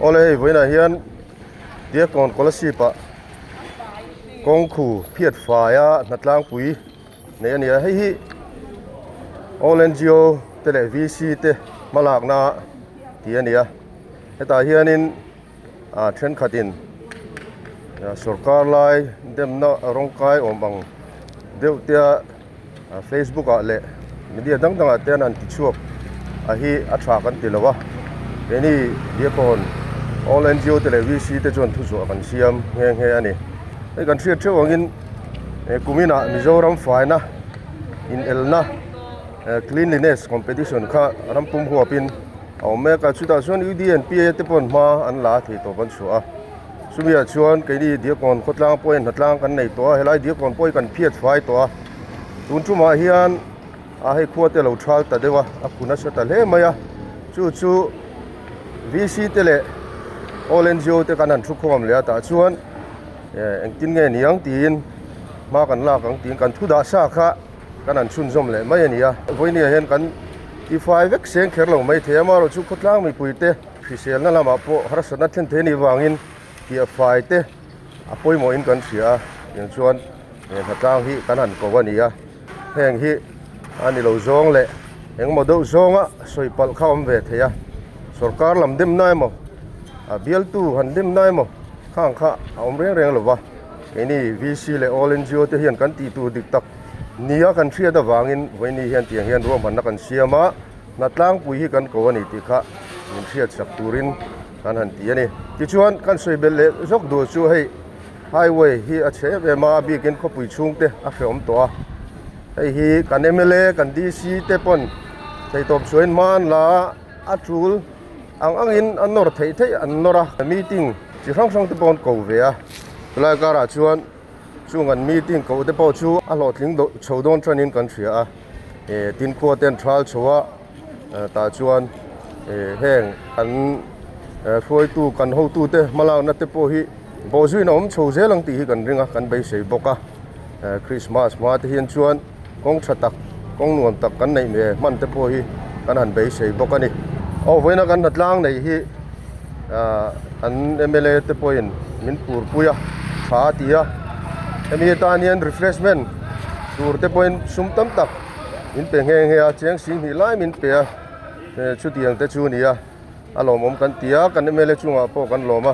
ole với là hiền Diakkawn scholarship à công khu phiatfaiin hnatlang pui này này hay hi NGO television te malak na ti ania heta hianin then khatin sarkar lai dem na rongkai omang deu tia Facebook a le media dang dang ate an ti chuak a hi a tha kan ti lawa eni Diakkawn NGO television te chon thu zo kan siam nge nge ani ai kan thria thewangin kumina Mizoram faina in elna cleanliness competition kha rampum huapin awme ka chuta chuan UDNPA te pon ma an la thei to ban chua sumia chuan keini Diakkawn khawtlang point hnatlang kan nei to helai Diakkawn point kan phiatfai to tun chuma hian a hei khuate lo thal ta dewa a khuna sata hle maya chu VC te le NGO te kan an thu khom le ta chuan engtin nge niang tin ma kan la kang tin kan thu da sa kha kan an chun zom le mai ania voini hen kan ti fai vek seng kherlo mai thema ro chu khawtlang mi puite fisel na lama po harasana thlen theni wangin ti fai te apoi mo in kan sia yang chuan khatang hi kan an ko wania heng hi ani lo zong le eng mo do zonga soipal khawm ve theya sarkar lam dem nai mo bial tu han dem nai mo khang kha om reng reng lova ini VC le NGO te hian kan ti tu dik tak nia kan thria da wangin voini hian tiang hian rom han kan siama hnatlang pui hi kan ko ani ti kha min thria chak turin kan han ti ani ti chuan kan soibel le zok do chu hei highway hi a che ve ma bi ken kho pui chung te a hreom to a hei hi kan MLA kan DC te pon thei top chuan man la a chul angin anor thei thei anora meeting chi rang rang te pon ko ve a lai kara chuan chungan meeting ko te po chu a lo tling do chodon tranin kan thria a tin ko ten trial chowa ta chuan heng an foi tu kan ho tu te malau na te po hi bo zui na cho zelang ti hi kan ringa kan bei sei boka Christmas ma te hian chuan kong thatak kong nuam tak kan nei me man te po hi kan han bei sei boka ni voina kan hnatlang nei hi an MLA te poin min pur puya tha tia emi tanian refreshment tur te point sum tam tak in pe nge nge a cheng sing hi lai min pe chu tiang te chu nia alom om kan tia kan MLA chunga po kan loma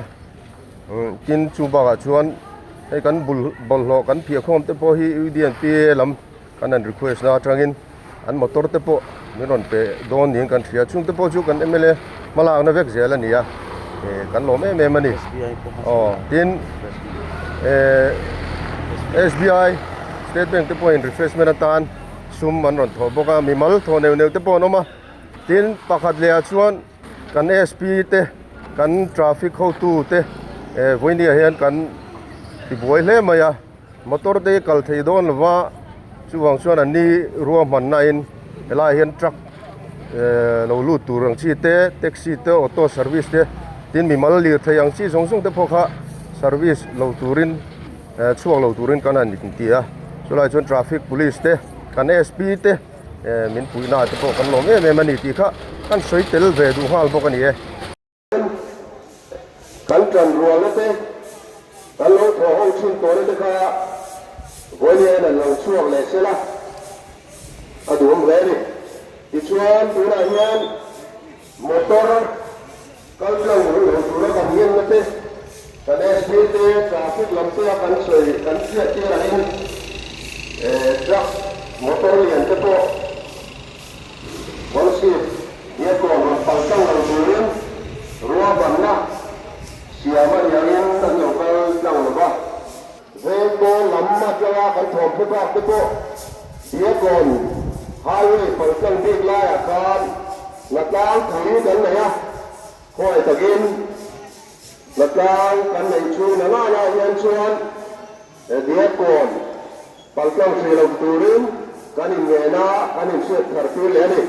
kin chu ba ga chuan hei kan bol lo kan phia khom te po hi UDNPA lam kan an request na tangin an motor te po min ron pe don ning kan thria chung te po chu kan MLA malang na vek zel ania kan lom em mani tin SBI State Bank te point refreshment atan sum man ron tho boka mimal tho neu te pon oma tin pakhat le chuan kan SP te kan traffic ho tu te voini hian kan ti boi hle maya motor te kal thei don wa chuwang chuan ani ruam man na in ela hian truck lo lu tu rang chi te taxi te auto service te tin mimal li theiang chi song song te phokha service lo turin chuang lo turin kan an tia chulai chon traffic police te kan SP te min puina te po kan lo me mani ti kha kan soi tel ve du hal bo kan ye kan tran rual te kan lo tho ho chin to te kha voile na lo chuang le sela adum ve ni ti chuan tu na hian motor kal lo lo tu na kan yen te kan SP te traffic lam te kan soi kan sia ti ra in truck motor lian te po onsi Diakkawn pangkang lo turin ruwa banna siama yang tan lo kal lang lo ba ve ko lamma jawa kan thom pe ba te po Diakkawn highway pangkang big la ya kan hnatlang thuri kan na ya khoi takin hnatlang kan nei chu na na yan chuan Diakkawn pangkang sri lo turin kan in ngena kan in set thar tu le ni